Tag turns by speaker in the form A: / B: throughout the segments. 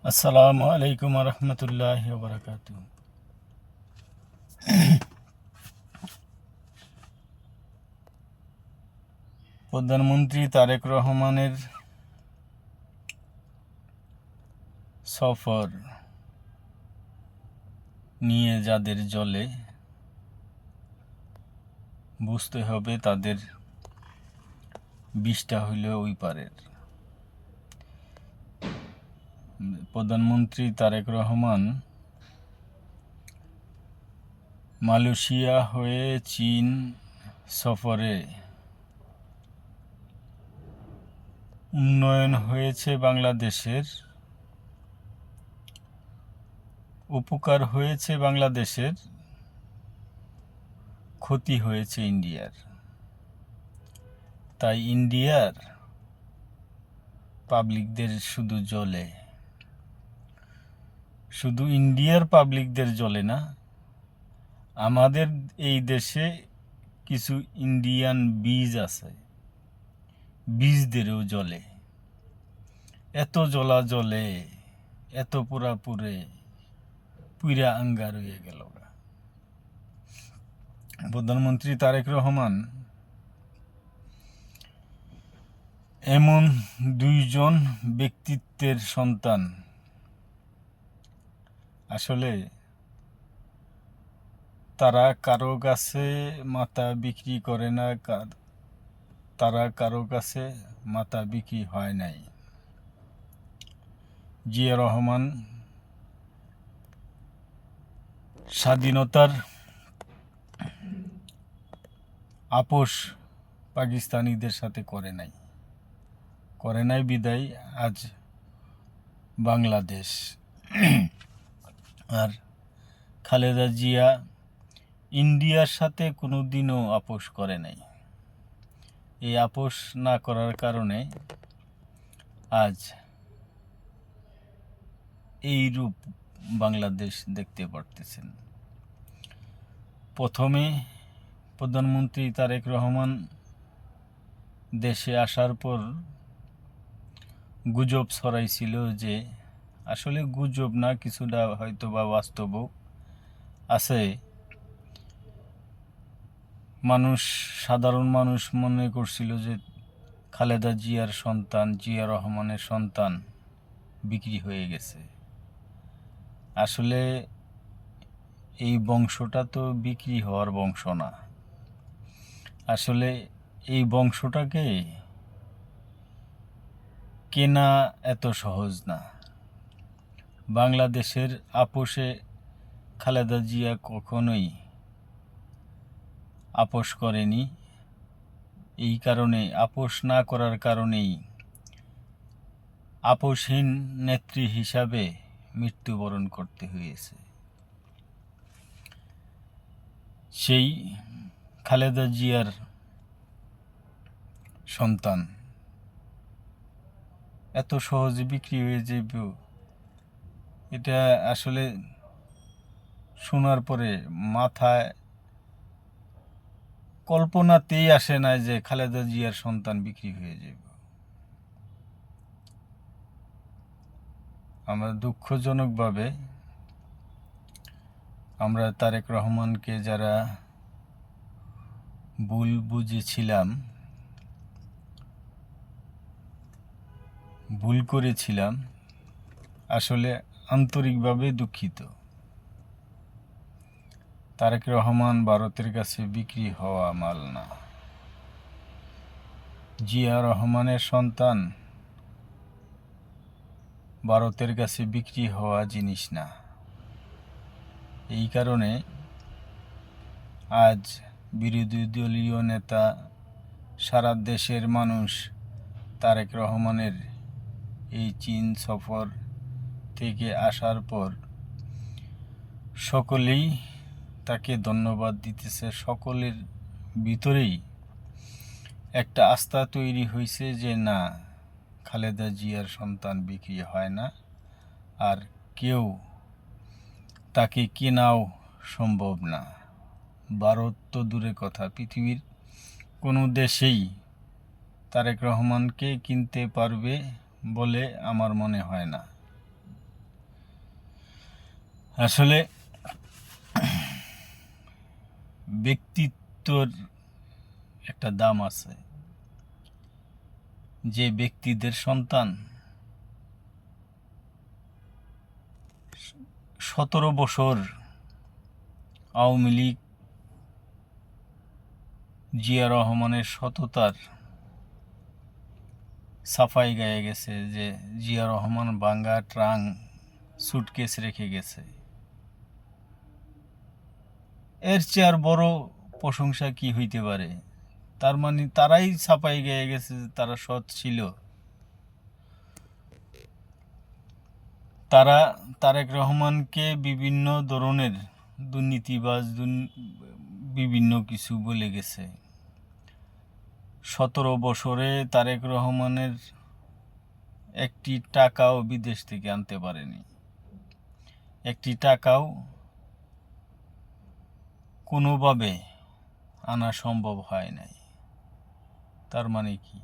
A: আসসালামু আলাইকুম রহমতুল্লাহি ওয়া বারাকাতুহু। প্রধানমন্ত্রী তারেক রহমানের সফর নিয়ে যাদের জ্বলে, বুঝতে হবে তাদের বিষটা হইল ওই পারের। প্রধানমন্ত্রী তারেক রহমান মালয়েশিয়া হয়ে চীন সফরে উন্নয়ন হয়েছে বাংলাদেশের, উপকার হয়েছে বাংলাদেশের, ক্ষতি হয়েছে ইন্ডিয়ার। তাই ইন্ডিয়ার পাবলিকদের শুধু জ্বলে, শুধু ইন্ডিয়ার পাবলিকদের জ্বলে না, আমাদের এই দেশে কিছু ইন্ডিয়ান বীজ আছে, বীজদেরও জ্বলে। এত জ্বলা জ্বলে, এত পুরা পুরে, পুরা আঙ্গার হয়ে গেল। প্রধানমন্ত্রী তারেক রহমান এমন দুইজন ব্যক্তিত্বের সন্তান, আসলে তারা কারো কাছে মাথা বিক্রি করে না, তারা কারো কাছে মাথা বিক্রি হয় নাই। জিয়া রহমান স্বাধীনতার আপোষ পাকিস্তানিদের সাথে করে নাই বিদায় আজ বাংলাদেশ। আর খালেদা জিয়া ইন্ডিয়ার সাথে কোনোদিনও আপোষ করে নাই। এই আপোষ না করার কারণে আজ এই রূপ বাংলাদেশ দেখতে পারতেছেন। প্রথমে প্রধানমন্ত্রী তারেক রহমান দেশে আসার পর গুজব ছড়াইছিল, যে আসলে গুজব না, কিছুটা হয়তো বা বাস্তবও আছে। সাধারণ মানুষ মনে করছিল যে খালেদা জিয়ার সন্তান, জিয়া রহমানের সন্তান বিক্রি হয়ে গেছে। আসলে এই বংশটা তো বিক্রি হওয়ার বংশ না। আসলে এই বংশটাকে কেনা এত সহজ না। বাংলাদেশের আপোষে খালেদা জিয়া কখনোই আপোষ করেনি। এই কারণে, আপোষ না করার কারণেই আপোষহীন নেত্রী হিসাবে মৃত্যুবরণ করতে হয়েছে। সেই খালেদা জিয়ার সন্তান এত সহজে বিক্রি হয়ে যাবে, এটা আসলে শোনার পরে মাথায় কল্পনাতেই আসে না যে খালেদা জিয়ার সন্তান বিক্রি হয়ে যাবে। আমরা দুঃখজনকভাবে আমরা তারেক রহমানকে যারা ভুল বুঝেছিলাম, ভুল করেছিলাম, আসলে আন্তরিকভাবে দুঃখিত। তারেক রহমান ভারতের কাছে বিক্রি হওয়া মাল না। জিয়া রহমানের সন্তান ভারতের কাছে বিক্রি হওয়া জিনিস না। এই কারণে আজ বিরোধী দলীয় নেতা, সারা দেশের মানুষ তারেক রহমানের এই চীন সফর থেকে আসার পর সকলেই তাকে ধন্যবাদ দিতেছে। সকলের ভিতরেই একটা আস্থা তৈরি হয়েছে যে না, খালেদা জিয়ার সন্তান বিক্রি হয় না, আর কেউ তাকে কেনাও সম্ভব না। ভারত তো দূরে কথা, পৃথিবীর কোনো দেশেই তারেক রহমানকে কিনতে পারবে বলে আমার মনে হয় না। আসলে ব্যক্তিত্বর একটা দাম আছে। যে ব্যক্তিদের সন্তান 17 বছর আওয়ামী লীগ জিয়া রহমানের সততার সাফাই গায়ে গেছে, যে জিয়া রহমান ভাঙ্গা ট্রাং সুটকেস রেখে গেছে, এর চেয়ে আর বড় প্রশংসা কি হইতে পারে? তার মানে তারাই ছাপাই গেয়ে গেছে যে তারা সৎ ছিল। তারা তারেক রহমানকে বিভিন্ন ধরনের দুর্নীতিবাজ বিভিন্ন কিছু বলে গেছে। 17 বছরে তারেক রহমানের একটি টাকাও বিদেশ থেকে আনতে পারেনি, একটি টাকাও কোনোভাবে আনা সম্ভব হয় নাই। তার মানে কি?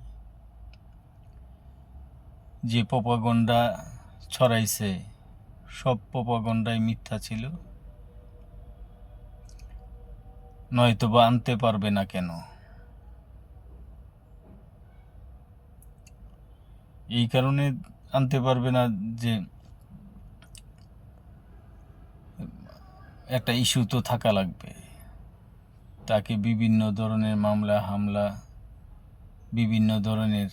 A: যে প্রপাগন্ডা ছড়াইছে সব প্রপাগন্ডাই মিথ্যা ছিল, নয়তোবা আনতে পারবে না কেন? এই কারণে আনতে পারবে না যে একটা ইস্যু তো থাকা লাগবে। তাকে বিভিন্ন ধরনের মামলা হামলা, বিভিন্ন ধরনের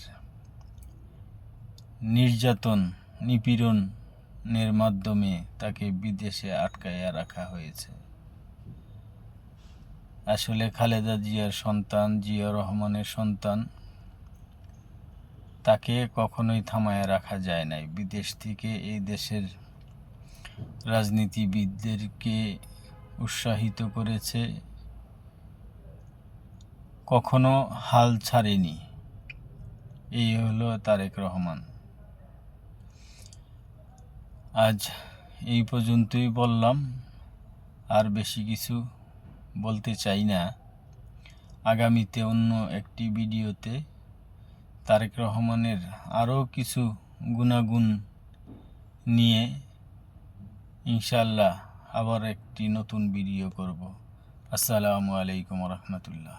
A: নির্যাতন নিপীড়নের মাধ্যমে তাকে বিদেশে আটকাইয়া রাখা হয়েছে। আসলে খালেদা জিয়ার সন্তান, জিয়া রহমানের সন্তান, তাকে কখনোই থামায়া রাখা যায় নাই। বিদেশ থেকে এই দেশের রাজনীতিবিদদেরকে উৎসাহিত করেছে, কখনো হাল ছাড়েনি। এই হলো তারেক রহমান। আজ এই পর্যন্তই বললাম, আর বেশি কিছু বলতে চাই না। আগামীতে অন্য একটি ভিডিওতে তারেক রহমানের আরও কিছু গুণাগুণ নিয়ে ইনশাল্লাহ আবার একটি নতুন ভিডিও করব। আসসালামু আলাইকুম রহমতুল্লাহ।